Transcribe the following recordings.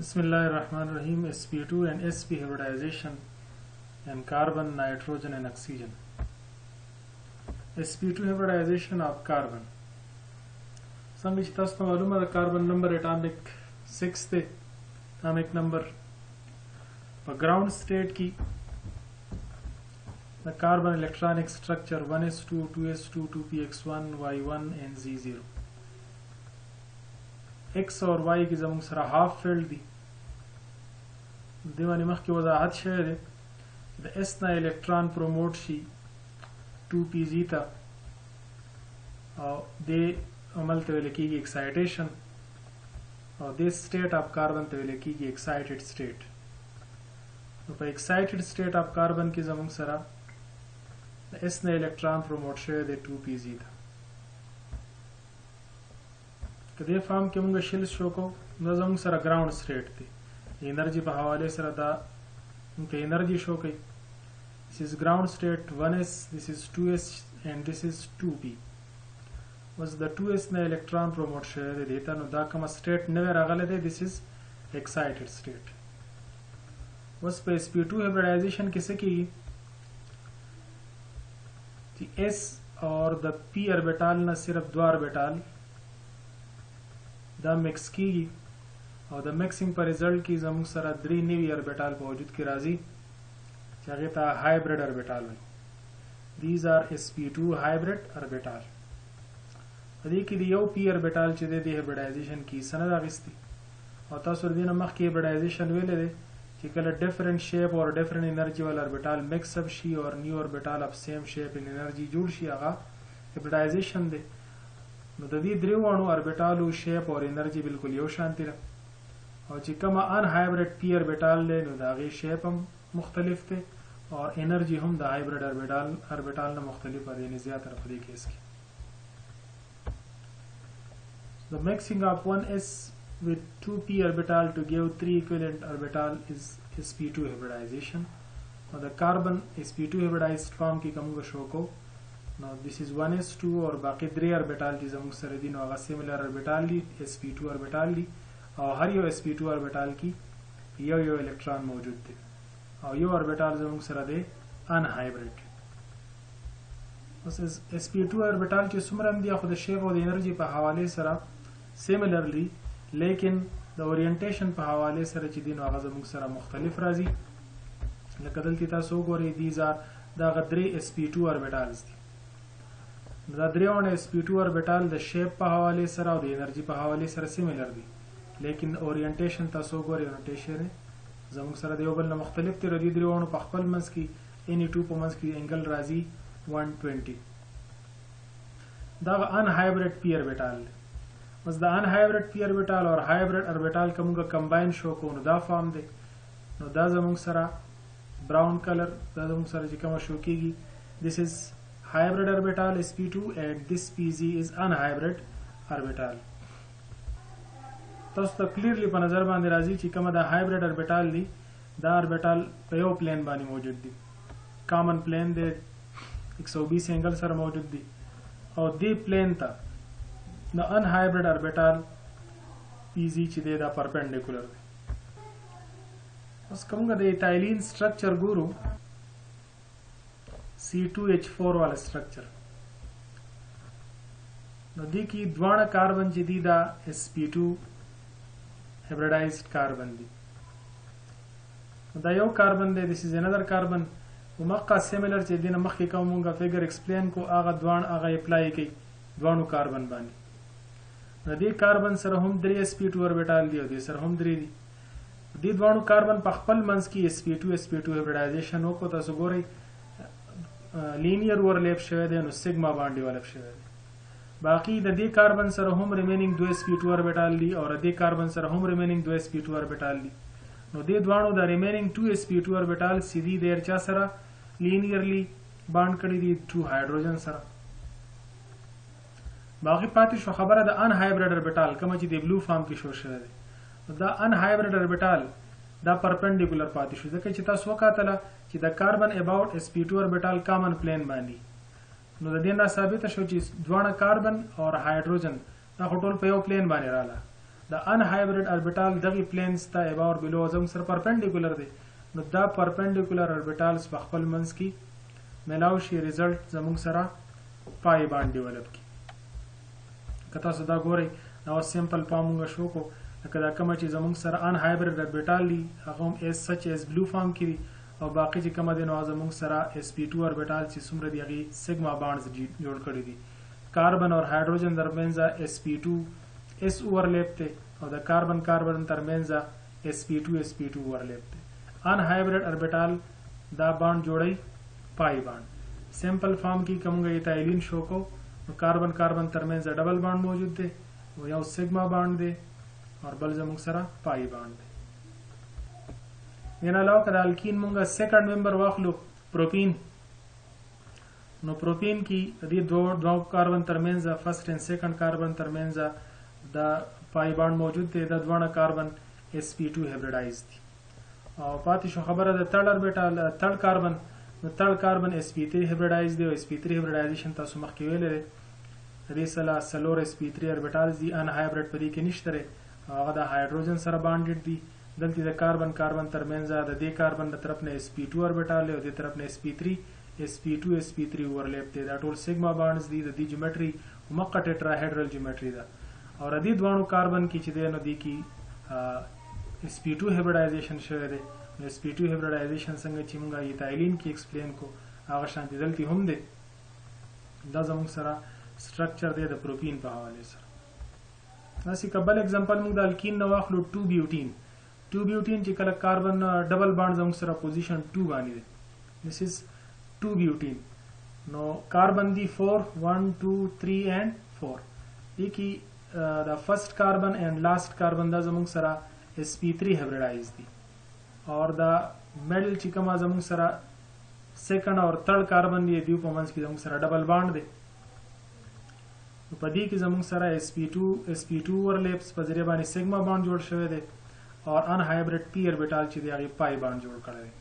Bismillahirrahmanirrahim. sp2 and sp hybridization and carbon, nitrogen and oxygen. sp2 hybridization of carbon. څنګه چې تاسو ته معلومه ده کاربن نمبر اټامیک 6 دی. اټامیک نمبر په ګراوند سټیټ کې د کاربن الیکټرانیک سټرکچر 1s2 2s2 2px1 y1 and z0. x اور y کې زموږ سره هاف فیلډ دي. د باندې مخکې وضاحت شوی دی د s نه الکترون پروموټ شي 2pz ته او د عمل ته ویل کېږي اکسایټیشن او د سټیټ اف کاربن ته ویل کېږي اکسایټډ سټیټ. نو په اکسایټډ سټیټ اف کاربن کې زموږ سره د s نه الکترون پروموټ شوی دی 2pz ته. که دې فارم کې موږ شیل شو کو نو زموږ سره ګراوند سټیټ دی. انرژي په حواله سره دا موږ انرژي شو کوي. This is ground state 1s, this is 2s and this is 2p. was the 2s نه الکترون پروموټ شوی دی ته نو دا کوم سټیټ نه راغلی دی. this is excited state. اوس په sp2 hybridization کې څه کېږي چې s اور د p orbital نه صرف 2 orbital دا مکس کېږي او د مکسینګ په ریزلټ کې زموږ سره 3 نوي orbital په وجود کې راځي چې هغه ته hybrid orbital وایي. these are sp2 hybrid orbital. په دې کې د یو p orbital چې د hybridization کې سند اغستی او تاسو ورته نه مخکې hybridization ویل دي چې کله different shape or different energy ول orbital mix up شي او new orbital of same shape and energy جوړ شي هغه hybridization دی. نو د دې دریوانو orbital shape او energy بالکل یو شانتي ده او چې کومه ان hybrid p orbital دی نو دا غي shape هم مختلف دی او energy هم د hybrid orbital نه مختلف دی. نه زیاتره په دې کیس کې the mixing of 1s with 2p orbital to give 3 equivalent orbital is sp2 hybridization. Now the carbon sp2 hybridized form की कमूँगा शो को now this is 1s2 और बाकी 3 orbital की जमुँग सरे दिन वागा similar orbital ली sp2 orbital ली और हर यो sp2 orbital की यो इलेक्ट्रॉन मौजूद थे और यो orbital जमुँग सरे दे unhybrid. बस sp2 orbital की सुमरम दिया खुद शेप और एनर्जी पर हवाले सरा similarly लेकिन د اورینټیشن په حواله سره چې دین واغه زموږ سره مختلف راځي. لکه دلته تاسو ګورئ these are دا غدري sp2 orbitals دي. دا دریونه sp2 orbital د شیپ په حواله سره او د انرژي په حواله سره سیمیلر دي لیکن اورینټیشن تاسو ګورئ اورینټیشن زموږ سره د یو بل مختلف دي. ردی دریونه په خپل منځ کې any2 په منځ کې انګل راځي 120. دا ان هایبرید p orbital بس دا ان hybrid p orbital اور hybrid orbital کومه کمباین شو کو نو دا فارم دی. نو دا زموږ سره براون کلر دا زموږ سره چې کومه شو کیږي this is hybrid orbital sp2 and this pz is unhybrid orbital. تاسو ته کلیرلی په نظر باندې راځي چې کومه دا hybrid orbital دی دا orbital په یو پلین باندې موجود دی. کامن پلین دی 120 انګل سره موجود دی او دی پلین ته the unhybrid orbital pz چې دی دا perpendicular دی. اوس کومه د ایتایلین سټرکچر ګورو C2H4 والا سټرکچر نو دی کې دوه کاربن چې دی دا sp2 hybridized carbon دی. دا یو کاربن دی this is another carbon ومقا similar چې دینه مخکې کومه فیګر ایکسپلین کو هغه دوه هغه اپلای کوي دوه کاربن باندې. نو دې کاربن سره هم 3 sp2 orbital دی او دې سره هم 3 دي. دې دوه کاربن په خپل منځ کې sp2 hybridization وکړو. تاسو ګورئ لینیر اورلیپ شوی دی نو سیګما باندې ولپ شوی دی. باقی د دې کاربن سره هم ریمینینګ 2 sp2 orbital دی او د دې کاربن سره هم ریمینینګ 2 sp2 orbital دی. نو دې دوه د ریمینینګ 2 sp2 orbital سیدی د چا سره لینیرلی باند کړی دي 2 هایدروجن سره. باقی پاتې شو خبره د ان هایبرید اوربیټال کوم چې د بلو فارم کې شو شوی دی. دا ان هایبرید اوربیټال دا پرپنډیکولر پاتې شو ځکه چې تاسو وکاتله چې د کاربن اباوت sp2 اوربیټال کامن پلین باندې نو د دې نه ثابت شو چې دوه کاربن او هایدروجن دا ټول په یو پلین باندې رااله. د ان هایبرید اربیټال دغه پلینز ته اباور بلو زموږ سره پرپنډیکولر دی نو دا پرپنډیکولر اربیټالز په خپل منځ کې ملاو شي ریزلټ زموږ سره پای باند ډیولپ کی. که تاسو دا ګورئ نو سیمپل فارم موږ شو کو لکه دا کومه چې زموږ سره ان هایبرید اربیټال دی هغه هم اس سچ اس بلو فارم کې او باقي چې کومه دی نو زموږ سره sp2 اربیټال چې څومره دی هغه سیګما بانډز جوړ کړی دي. کاربن او هایدروجن ترمنځ sp2 s اوورلیپ ته او د کاربن کاربن ترمنځ sp2 اوورلیپ ته. ان هایبرید اربیټال دا باند جوړي پای باند. سیمپل فارم کې کومه ایتایلین شو کو نو کاربن کاربن ترمنځ ډبل باند موجود دی او یو سیګما باند دی اور بل زموږ سره پای باند دی. یعنی علاوه کړه الکین مونږه سیکنډ ممبر واخلو پروپین نو پروپین کې د دوه کاربن ترمنځ فرست اند سیکنډ کاربن ترمنځ د پای باند موجود دی. د دوه کاربن sp2 هایبریډایز دي او پاتې شو خبره د تړ اربیټال تړ کاربن نو تړ کاربن sp3 هایبریډایز دی او sp3 هایبریډایزیشن تاسو مخکې ویل لري د دې سره سلور sp3 اربیټالز دي ان هایبرید په دې کې نشته هغه د هایدروجن سره بانډډ دي. دلته د کاربن کاربن ترمنځ د دې کاربن د طرف نه sp2 اربیټال او د طرف نه sp3 اوورلیپ دی. دا ټول سیګما بانډز دي. د دې جیومټري موقع ټیټراهیډرل جیومټري ده او د دې دوه کاربن کې چې دی نو دی کې sp2 هایبریډایزیشن شوی دی. نو sp2 هایبریډایزیشن څنګه چې موږ ایتایلین کې ایکسپلین کو هغه شانتي دلته هم دی. دا زموږ سره سټرکچر دی د پروپین په حواله سره. اسی کبل एग्जांपल موږ د الکین نو واخلو 2 بیوټین چې کله کاربن ډبل باند زموږ سره پوزیشن 2 باندې دی. this is 2 بیوټین نو کاربن دی 4 1 2 3 and 4 دی کی the first carbon and last carbon دا زموږ سره sp3 hybridized دي اور دا middle چې کومه زموږ سره second اور third carbon دی دیو په منځ کې زموږ سره ډبل باند دی. په دې کې زموږ سره sp2 overlaps په ذریعہ باندې sigma باند جوړ شوی دی اور ان هایبرید p اربیټال چې دی هغه پای باند جوړ کړی دی.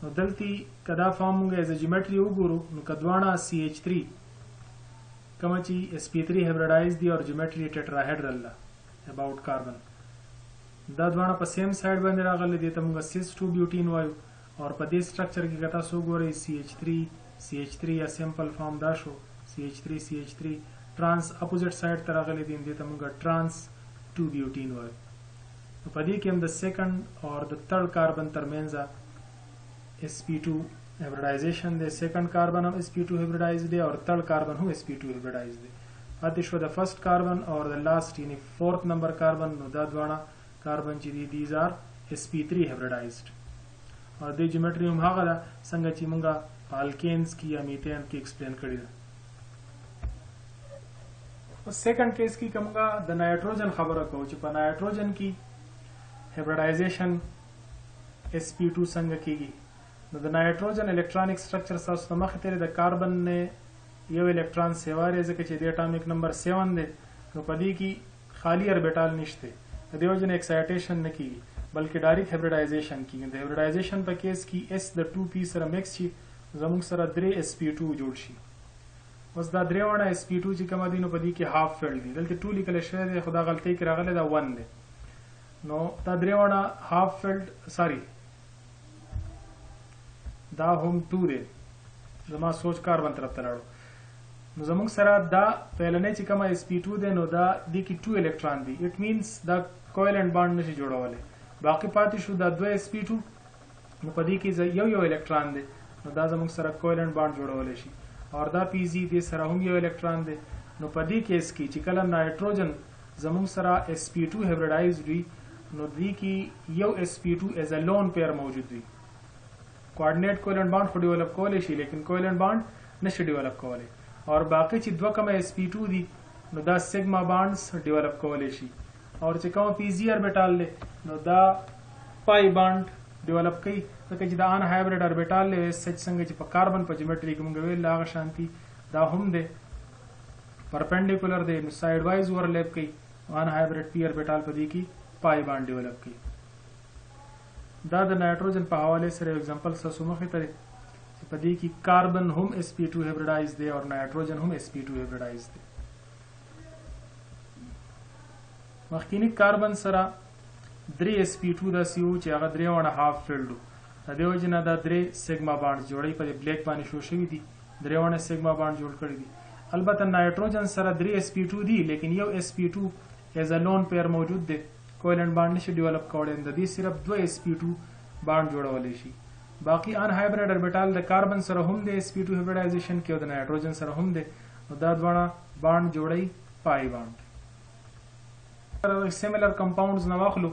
نو دلته کدا فارم موږ از جیومټري وګورو نو کدوانه ch3 کوم چې sp3 هایبریډایز دی اور جیومټري ټیټراهیډرل ده اباوت کاربن دا دوانه په سیم سایډ باندې راغلي دي ته موږ cis2 بیوټین وایو اور په دې سټرکچر کې کتا سو ګوري ch3 یا سیمپل فارم دا شو ch3 ترانس اپوزیټ سایډ ته راغلي دي ته موږ trans 2 بیوټین وایو. په دې کې هم د سیکنډ اور د تھرډ کاربن ترمنځ sp2 hybridization دی. سیکنډ کاربن هم sp2 hybridized دی اور تھرډ کاربن هم sp2 hybridized دی. پاتې شو د فرست کاربن اور د لاست یعنی فورث نمبر کاربن نو دا دوانه کاربن چې دي these are sp3 hybridized اور د جیومټري هم هغه ده څنګه چې موږ په الکینز کې یا میثین کې ایکسپلین کړی ده. سیکنډ کیس کې کومه د نایټروجن خبره کوو چې په نایټروجن کې hybridization sp2 څنګه کیږي. نو د نایټروجن الکترونیک سټرکچر تاسو ته مخې ته د کاربن نه یو الکترون سیوارې ځکه چې د اټامیک نمبر 7 دی نو په دې کې خالی اربیټال نشته د دې وجه نه ایکسایټیشن نه کیږي بلکې ډایرکټ هایبریډایزیشن کیږي. د هایبریډایزیشن په کیس کې s د 2p سره مکس شي زموږ سره 3 sp2 جوړ شي. اوس دا درېونه sp2 چې کوم دي نو په دې کې هاف فیلډ دي دلته 2 لیکل شوی دی خدا غلطي کې راغله دا 1 دی نو دا درېونه هاف فیلډ سوري دا هم 2 دی زما سوچ کاربن طرف ته لاړو نو زموږ سره دا پهلنې چې کومه sp2 دی نو دا د کې 2 الکترون دي. اټ مینز دا کویلنت باند نشي جوړولای باقي پاتې شو دا 2 sp2 نو په دې کې یو الکترون دی نو دا زموږ سره کویلنت باند جوړولای شي اور دا pz دې سره هم یو الکترون دی. نو په دې کیس کې چې کله نایټروجن زموږ سره sp2 هایبریډایزډ وي نو دې کې یو sp2 as a lone pair موجود وي. کوارډینیټ کویلنت باند خو ډیولپ کولای شي لیکن کویلنت باند نشي ډیولپ کولای اور باقي چې دوه کومه sp2 دي نو دا سیګما بانډز ډیولپ کولای شي اور چې کوم pz اربیټال له نو دا پای باند ډیولپ کوي ځکه چې دا ان هایبرید اربیټال له سچ څنګه چې په کاربن په جیومټري کې موږ ویل هغه شانتي دا هم دی پرپنډیکولر دی نو سایډ وایز اوورلیپ کوي ان هایبرید p اربیټال په دې کې پای باند ډیولپ کوي. دا د نایټروجن په حواله سره एग्जांपल تاسو مخې ته چې په دې کې کاربن هم sp2 هایبریډایز دی او نایټروجن هم sp2 هایبریډایز دی. مخکینی کاربن سره 3 sp2 داسې وو چې هغه 3.5 فیلډ وو. د دې وجې نه دا 3 سیګما بانډ جوړوي. په دې بلیک باندې شو شوي دي 3 سیګما بانډ جوړ کړي دي. البته نایټروجن سره 3 sp2 دي لیکن یو sp2 ایز ا لون پیر موجود دی، کویلنٹ بانډ نشي ډیولپ کولی. د دې صرف 2 sp2 بانډ جوړولی شي. باقي ان هایبرډ اربیټال د کاربن سره هم د sp2 هیبریډایزیشن کې او د نایټروجن سره هم دی، نو دا دواړه بانډ جوړي پای بانډ. سیملر کمپاونډز نه واخلو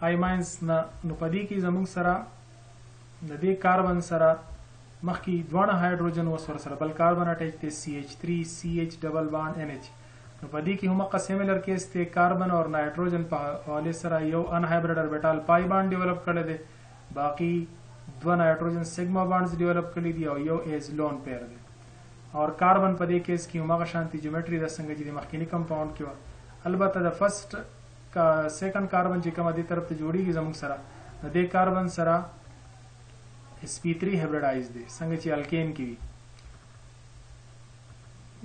آیماینز نه، نو په دې کې زموږ سره د دې کاربن سره مخکې دواړه هایدروجن اوس ورسره بل کاربن اټیچ دی CH3 CH ډبل بانډ NH. نو په دې کې هم هغه سیملر کیس دی، کاربن او نایټروجن په حواله سره یو ان هایبرډ اربیټال پای بانډ ډیولپ کړی دی، باقي دو نایټروجن سیګما بانډز ډیولپ کړي دي او یو ایز لون پیر دی. او کاربن په دې کیس کې هم هغه شانتي جیومټري د څنګه چې د مخکینی کمپاوند کې و. البته د فرست کا سیکنډ کاربن چې کومه دې طرف ته جوړیږي زموږ سره د دې کاربن سره sp3 هیبریډایز دی څنګه چې الکین کې وي.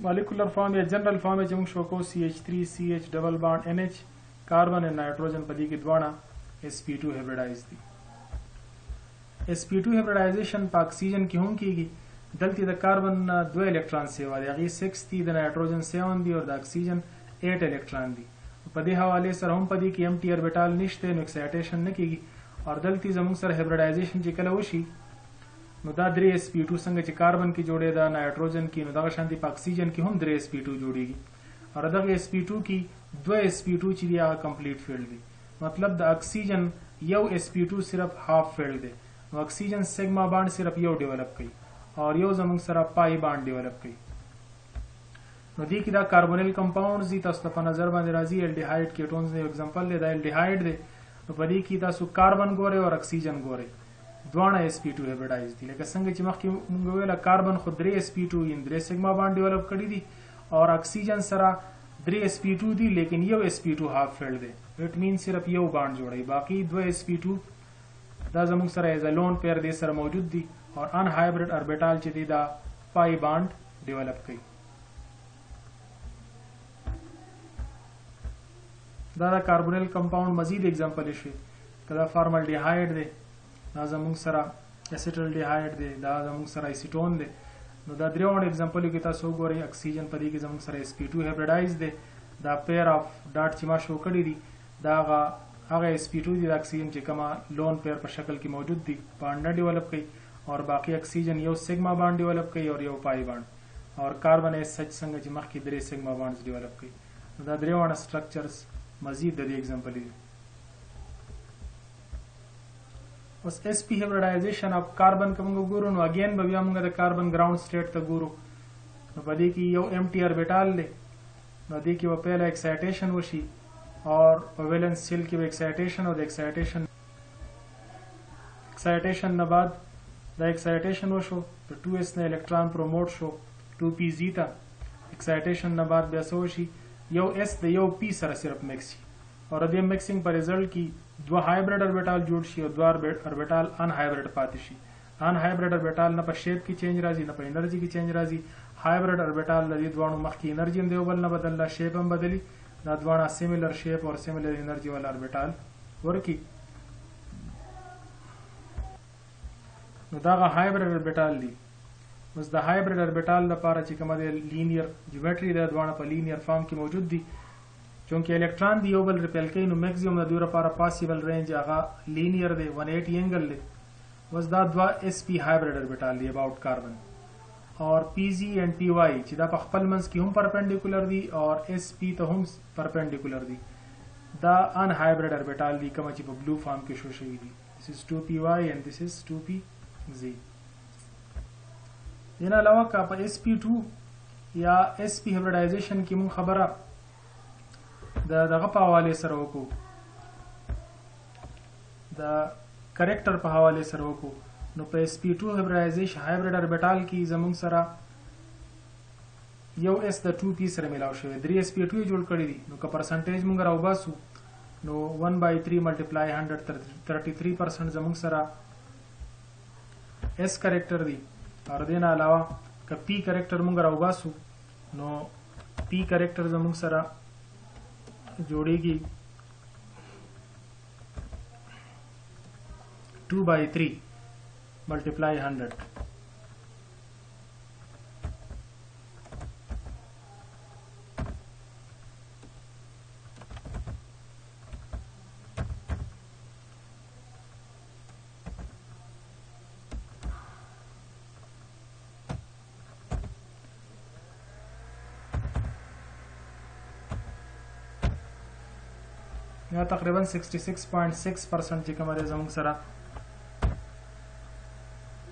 مالیکولر فارم یا جنرال فارم چې موږ شو کو CH3 CH ډبل بانډ NH کاربن او نایټروجن په دې کې دواړه sp2 هیبریډایز دي. sp2 هیبریډایزیشن په اکسیجن کې هم کیږي. دلته د کاربن 2 الکترون سیوا دی، هغه 6 دي، د نایټروجن 7 دي او د اکسیجن 8 الکترون دي. په دې حواله سره هم په دې کې empty orbital نشته، نو اکسایټیشن نه کیږي. او دلته زموږ سره هیبریډایزیشن چې کله وشي نو دا 3 sp2 څنګه چې کاربن کې جوړې دا نایټروجن کې، نو دغه شانتي په اکسیجن کې هم 3 sp2 جوړیږي. او دغه sp2 کې 2 sp2 چې دی هغه کمپلیټ فیلډ دی، مطلب د اکسیجن یو sp2 صرف هاف فیلډ دی. نو اکسیجن سیګما بانډ صرف یو ډیولپ کوي او یو زموږ سره پای بانډ ډیولپ کوي. نو دې کې دا کاربونیل کمپاونډز دي، تاسو په نظر باندې راځي. الډیهایډ کیټونز یو اگزامپل دی، دا الډیهایډ دی. نو په دې کې تاسو کاربن ګورئ او اکسیجن ګورئ، دواړه sp2 هیبریډایز دي. لکه څنګه چې مخکې موږ ویل کاربن خو 3 sp2 یې 3 سیګما بانډ ډیولپ کړی دي او اکسیجن سره 3 sp2 دي لیکن یو sp2 هاف فیلډ دی. اټ مین صرف یو بانډ جوړي، باقي 2 sp2 دا زموږ سره ایز ا لون پیر دې سره موجود دي او ان هایبرډ اربیټال چې دی دا پای بانډ ډیولپ کوي. دا کاربونیل کمپاوند مزید اگزامپل شي. کله فارمالډیهایډ دی، دا زموږ سره اسیټلډیهایډ دی، دا زموږ سره ایسیټون دی. نو دا درېوڼ اگزامپل کې تاسو وګورئ. اکسیجن په دې کې زموږ سره sp2 هیبریډایز دی. دا پیر اف ډاټ چې ما شو کړی دي دا هغه sp2 دی، د اکسیجن چې کومه لون پیر په شکل کې موجود دي بانډ ډیولپ کوي او باقي اکسیجن یو سیګما بانډ ډیولپ کوي او یو پای بانډ. او کاربن ایز سچ څنګه چې مخکې 3 سیګما بانډز ډیولپ کوي. نو دا درېوڼ سټرکچرز مزید د دې اگزامپل دي. اوس sp هیبریډایزیشن اف کاربن کوم ګورو، نو اگین به بیا موږ د کاربن ګراوند سټیټ ته ګورو. نو په دې کې یو empty orbital دی، نو دې کې به پهله ایکسایټیشن وشي اور په ویلنس سیل کې به ایکسایټیشن او د ایکسایټیشن نه بعد دا ایکسایټیشن وشو د 2s نه الکترون پروموټ شو 2p زیتا. ایکسایټیشن نه بعد بیا څه وشي، یو s د یو p سره صرف مکس شي او د دې مکسینګ په ریزلټ کې دو هایبرډ اربیټال جوړ شي او دو اربیټال ان هایبرډ پاتې شي. ان هایبرډ اربیټال نه په شیپ کې چینج راځي نه په انرژي کې چینج راځي. هایبرډ اربیټال د دې دوه مخکې انرژي هم دی بل نه بدللا، شیپ هم بدلی. دا دوه سیملر شیپ او سیملر انرژي ول اربیټال ورکی. نو دا هایبرډ اربیټال دی. اوس د هایبرډ اربیټال لپاره چې کومه د لینیر جیومټري د دوه په لینیر فارم کې موجود دي، چونکه الکترون دی یو بل ریپل کوي، نو میکسیمم د دوی لپاره پاسیبل رینج هغه لینیر دی 180 انګل دی. اوس دا دوه sp هایبرډ اربیټال دی اباوت کاربن اور pz and py چې دا په خپل منځ کې هم پرپینډیکولر دي اور sp ته هم پرپینډیکولر دي. دا ان هایبرډ اربیټال دی کوم چې په بلو فارم کې شو شوی دي. this is 2py and this is 2pz. دین علاوه کا په sp2 یا sp هیبریډایزیشن کې مون خبره دغه په حواله سره وکړو، د کریکټر په حواله سره وکړو. نو په sp2 هیبریډایزیشن هایبرډ اربیټال کې زموږ سره یو s د 2p سره ملاو شوی 3 sp2 جوړ کړی دي. نو که پرسنټیج مونږ راوباسو نو 1/3 ملټیپلای 133% زموږ سره s کریکټر دی. اور دین علاوه که p کریکټر مونږ راوباسو نو p کریکټر زموږ سره جوړیږي 2/3 multiply 100. یا تقریبا 66.6% چې کومه زموږ سره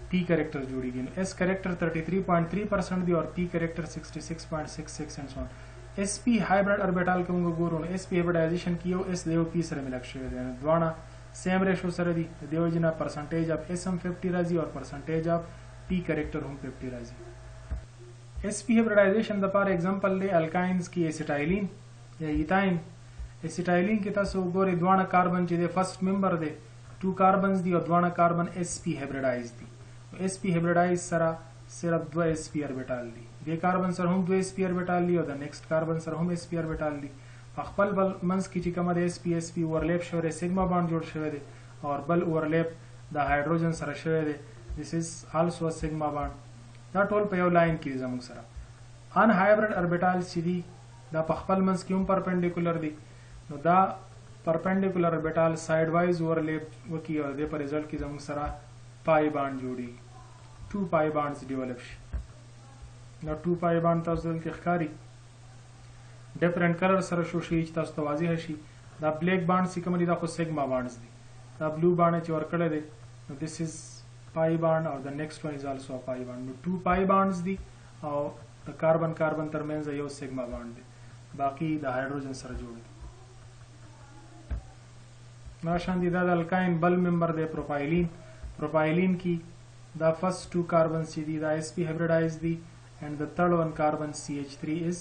پی کریکٹر جوړیږي نو اس کریکٹر 33.3% دی او پی کریکٹر 66.66 اینڈ سو آن اس پی هایبرډ اوربیټال کوم ګورو نو اس پی هایبرډایزیشن کیو اس دیو پی سره ملک شوی دی دوانه سیم ریشو سره دی دیو جنا پرسنټیج اف اس هم 50 راځي او پرسنټیج اف پی کریکٹر هم 50 راځي اس پی هایبرډایزیشن د پاره एग्जांपल دی الکاینز کی اسیټایلین یا ایتاین اسیټایلین کې تاسو ګورئ دوانه کاربن چې د فرست ممبر دی 2 کاربنز دی او دوانه کاربن اس پی هایبرډایز دی اس پی هایبرډایز سره صرف 2 اس پی اوربیټال دي د کاربن سره هم 2 اس پی اوربیټال دي او د نیکسٹ کاربن سره هم اس پی اوربیټال دي خپل بل منس کې چې کومه د اس پی اورلیپ شوی سیګما باند جوړ شوی دی او بل اورلیپ د هایدروجن سره شوی دی this is also a sigma bond دا ټول په یو لاین کې زموږ سره ان هایبرډ اوربیټال چې دي دا په خپل منس کې هم پرپنډیکولر دي نو دا پرپنډیکولر اوربیټال سایډ وایز اورلیپ وکي او د په ریزلټ کې زموږ سره پای باند جوړي 2 پای بانډز ډیولپ شي نو 2 پای باند تاسو دلته ښکاری ډیفرنٹ کلر سره شو شي چې تاسو ته واضح شي دا بلیک باند چې کوم دي دا خو سیګما باندز دي دا بلو باند چې ورکړل دي نو this is پای باند او the next one is also a پای باند نو 2 پای باندز دي او د کاربن ترمنځ یو سیګما باند دي باقی د هایدروجن سره جوړ دي ناشان دي دا د الکاین بل ممبر دی پروپایلین کی the first 2 carbons چې دي دا sp hybridized دي and the third one carbon CH3 is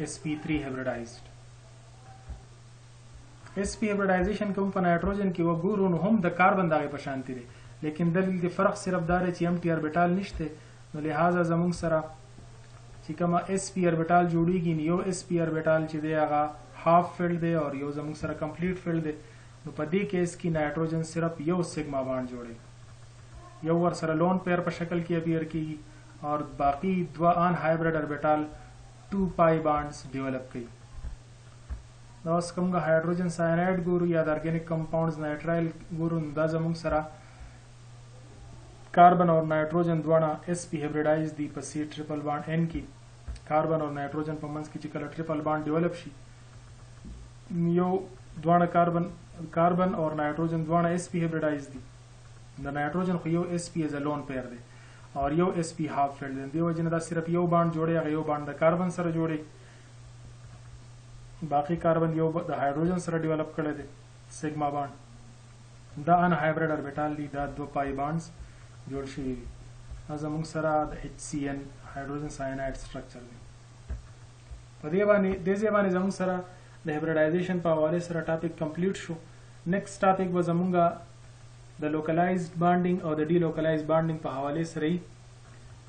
sp3 hybridized sp hybridization کوم په نایټروجن کې وګورو نو هم د کاربن دغه په شانتي دي لیکن دلیل د فرق صرف دا دی چې empty orbital نشته نو لہذا زموږ سره چې کومه sp orbital جوړیږي یو sp orbital چې دی هغه half filled دی او یو زموږ سره complete filled دی نو په دې کیس کې نایټروجن صرف یو سیګما باند جوړي یو ور سره لون پیر په شکل کې اپیر کیږي اور باقی 2 ان هایبرډ اوربیټال 2 پای بانډز ډیولپ کوي دا اوس کومه هایدروجن سایناید ګورو یا د ارګانیک کمپاونډز نایټرایل ګورو دا زموږ سره کاربن اور نایټروجن دواړه اس پی هایبرډایز دي په سی ټریپل بانډ ان کې کاربن اور نایټروجن په منځ کې چې کله ټریپل بانډ ډیولپ شي یو دواړه کاربن اور نایټروجن دواړه اس پی هایبرډایز دي د نایټروجن خو یو اس پی از ا لون پیر دی او یو اس پی هاف فیلډ دی دی وجنه دا صرف یو باند جوړي هغه یو باند د کاربن سره جوړي باقی کاربن یو د هایدروجن سره ډیولپ کړی دی سیګما باند دا ان هایبرډ اوربیټال دی دا 2 پای بانډز جوړ شوي دي زموږ سره د HCN هایدروجن سایناید سټرکچر دی په دې باندې زموږ سره د هایبرډایزیشن په حواله سره ټاپک کمپلیټ شو نیکسٹ ټاپک به زموږ د لوکلایزډ بانډینګ او د ډی لوکلایزډ بانډینګ په حواله سره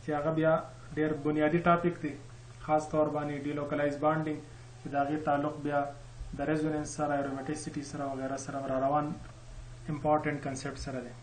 چې هغه بیا ډېر بنیادی ټاپک دی خاص طور باندې ډی لوکلایزډ بانډینګ چې دا غي تعلق بیا د ریزونانس سره ایرومټیسټی سره وغیرہ سره روان امپورټنٹ کنسپټ سره دی